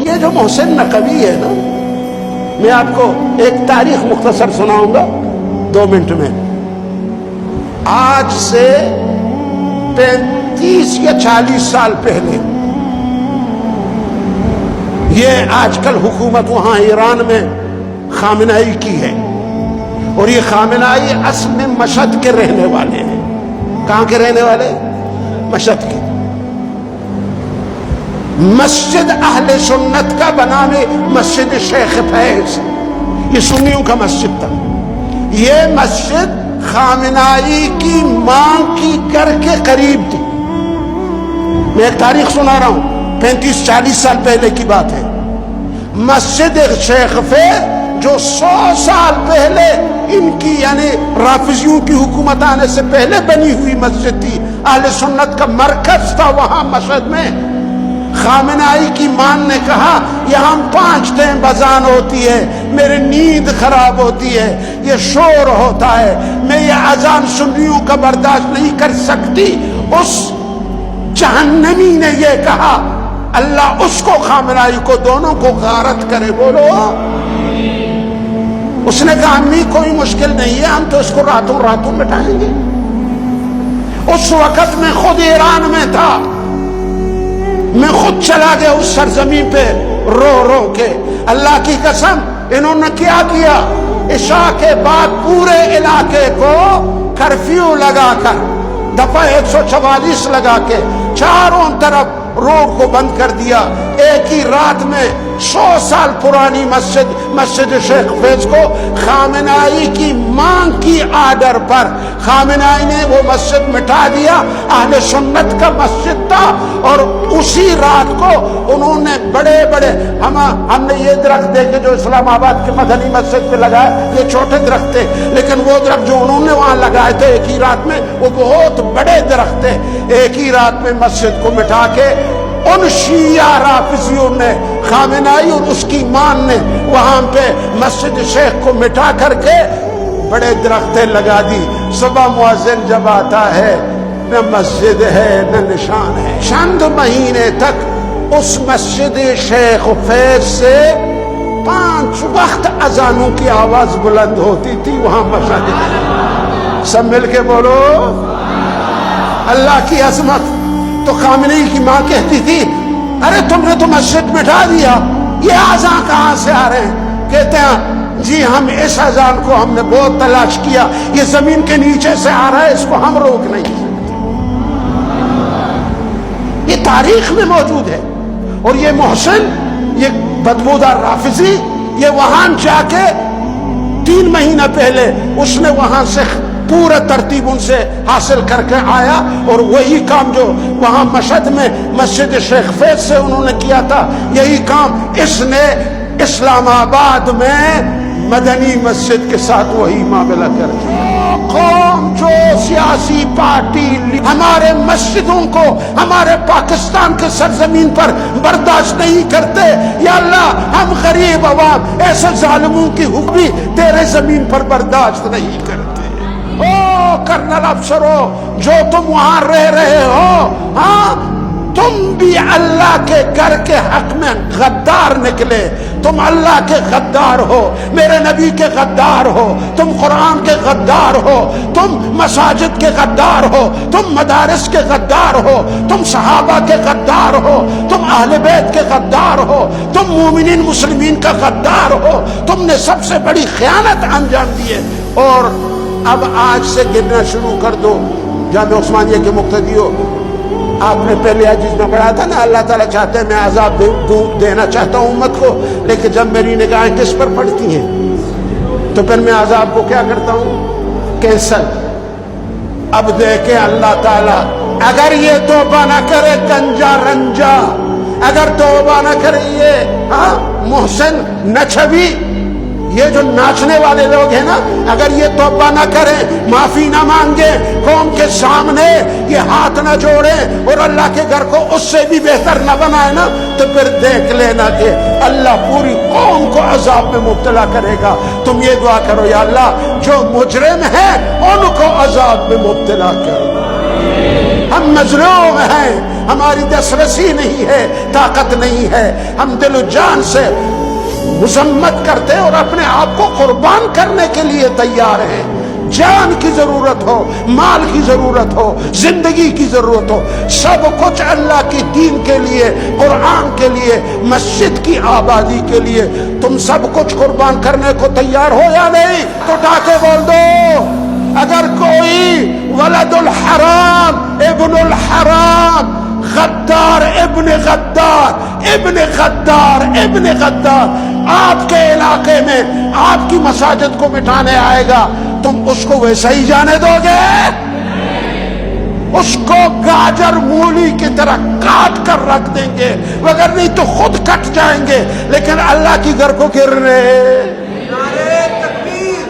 یہ جو محسن نقوی ہے نا، میں آپ کو ایک تاریخ مختصر سناؤں گا 2 منٹ میں۔ آج سے 35 یا 40 سال پہلے، یہ آج کل حکومت وہاں ایران میں خامنائی کی ہے، اور یہ خامنائی اصل میں مشہد کے رہنے والے ہیں۔ کہاں کے رہنے والے؟ مشہد کے۔ مسجد اہل سنت کا بنانے مسجد شیخ فیض، یہ سنیوں کا مسجد تھا۔ یہ مسجد خامنائی کی ماں کی گھر کے قریب تھی۔ میں ایک تاریخ سنا رہا ہوں، 35-40 سال پہلے کی بات ہے۔ مسجد شیخ فیض جو 100 سال پہلے ان کی یعنی رافضیوں کی حکومت آنے سے پہلے بنی ہوئی مسجد تھی، اہل سنت کا مرکز تھا وہاں مشہد میں۔ خامنائی کی ماں نے کہا یہاں 5 ٹائم اذان ہوتی ہے، میری نیند خراب ہوتی ہے، یہ شور ہوتا ہے، میں یہ اذان سنیوں کا برداشت نہیں کر سکتی۔ اس جہنمی نے یہ کہا، اللہ اس کو خامنائی کو دونوں کو غارت کرے، بولو۔ اس نے کہا امی کوئی مشکل نہیں ہے، ہم تو اس کو راتوں راتوں مٹائیں گے۔ اس وقت میں خود ایران میں تھا، میں خود چلا گیا اس سرزمین پہ رو رو کے۔ اللہ کی قسم انہوں نے کیا کیا، عشاء کے بعد پورے علاقے کو کرفیو لگا کر، دفعہ 144 لگا کے چاروں طرف روڈ کو بند کر دیا۔ ایک ہی رات میں 100 سال پرانی مسجد شیخ فیض کو خامنائی کی ماں کی آرڈر پر خامنائی نے وہ مسجد مٹا دیا۔ اہل سنت کا مسجد تھا، اور اسی رات کو انہوں نے بڑے بڑے ہم نے یہ درخت دیکھے جو اسلام آباد کے مدنی مسجد پہ لگائے، یہ چھوٹے درخت تھے، لیکن وہ درخت جو انہوں نے وہاں لگائے تھے ایک ہی رات میں، وہ بہت بڑے درخت تھے۔ ایک ہی رات میں مسجد کو مٹا کے ان شیعہ رافضیوں نے، خامنائی اور اس کی ماں نے وہاں پہ مسجد شیخ کو مٹا کر کے بڑے درختیں لگا دی۔ صبح مؤذن جب آتا ہے نہ مسجد ہے نہ نشان ہے۔ چند مہینے تک اس مسجد شیخ فیض سے 5 وقت اذانوں کی آواز بلند ہوتی تھی وہاں مسجد۔ سب مل کے بولو اللہ کی عظمت۔ تو خامنائی کی ماں کہتی تھی ارے تم نے تو مسجد مٹا دیا، یہ اذان کہاں سے آ رہے ہیں؟ کہتے ہیں جی ہم اس اذان کو ہم نے بہت تلاش کیا، یہ زمین کے نیچے سے آ رہا ہے، اس کو ہم روک نہیں سکتے۔ یہ تاریخ میں موجود ہے۔ اور یہ محسن، یہ بدبودار رافضی، یہ وہاں جا کے 3 مہینہ پہلے اس نے وہاں سے پورا ترتیب ان سے حاصل کر کے آیا، اور وہی کام جو وہاں مشہد میں مسجد شیخ فیض سے انہوں نے کیا تھا، یہی کام اس نے اسلام آباد میں مدنی مسجد کے ساتھ وہی معاملہ کر دیا۔ قوم جو سیاسی پارٹی ہمارے مسجدوں کو ہمارے پاکستان کے سرزمین پر برداشت نہیں کرتے، یا اللہ ہم غریب عوام ایسے ظالموں کی حکمی تیرے زمین پر برداشت نہیں کرتے۔ او کرنل افسروں جو تم وہاں رہ رہے ہو، ہاں تم بھی اللہ کے گھر کے حق میں غدار نکلے، تم اللہ کے غدار ہو، میرے نبی کے غدار ہو، تم قرآن کے غدار ہو، تم مساجد کے غدار ہو، تم مدارس کے غدار ہو، تم صحابہ کے غدار ہو، تم اہل بیت کے غدار ہو، تم مومنین مسلمین کا غدار ہو، تم نے سب سے بڑی خیانت انجام دی ہے۔ اور اب آج سے گرنا شروع کر دو۔ جامعہ عثمانیہ کے مقتدی ہو، آپ نے پہلے حدیث میں پڑھا تھا نا، اللہ تعالیٰ چاہتے ہیں میں عذاب دینا چاہتا ہوں امت کو، لیکن جب میری نگاہیں کس پر پڑتی ہیں تو پھر میں عذاب کو کیا کرتا ہوں؟ کینسل۔ اب دیکھیں اللہ تعالیٰ اگر یہ توبہ نہ کرے گنجا رنجا، اگر توبہ نہ کرے یہ محسن نچھوی، یہ جو ناچنے والے لوگ ہیں نا، اگر یہ توبہ نہ کریں، معافی نہ مانگیں، قوم کے سامنے یہ ہاتھ نہ جوڑیں اور اللہ کے گھر کو اس سے بھی بہتر نہ بنائے نا، تو پھر دیکھ لینا کہ اللہ پوری قوم کو عذاب میں مبتلا کرے گا۔ تم یہ دعا کرو یا اللہ جو مجرم ہیں ان کو عذاب میں مبتلا کرو۔ ہم مظلوم ہیں، ہماری دسترسی نہیں ہے، طاقت نہیں ہے، ہم دل و جان سے مذمت کرتے اور اپنے آپ کو قربان کرنے کے لیے تیار ہیں۔ جان کی ضرورت ہو، مال کی ضرورت ہو، زندگی کی ضرورت ہو، سب کچھ اللہ کی دین کے لیے، قرآن کے لیے، مسجد کی آبادی کے لیے تم سب کچھ قربان کرنے کو تیار ہو یا نہیں؟ تو اٹھا کے بول دو، اگر کوئی ولد الحرام ابن الحرام غدار ابن غدار ابن غدار ابن غدار آپ کے علاقے میں آپ کی مساجد کو مٹانے آئے گا، تم اس کو ویسا ہی جانے دو گے؟ اس کو گاجر مولی کی طرح کاٹ کر رکھ دیں گے، مگر نہیں تو خود کٹ جائیں گے، لیکن اللہ کی گھر کو گر رہے۔ نعرہ تکبیر!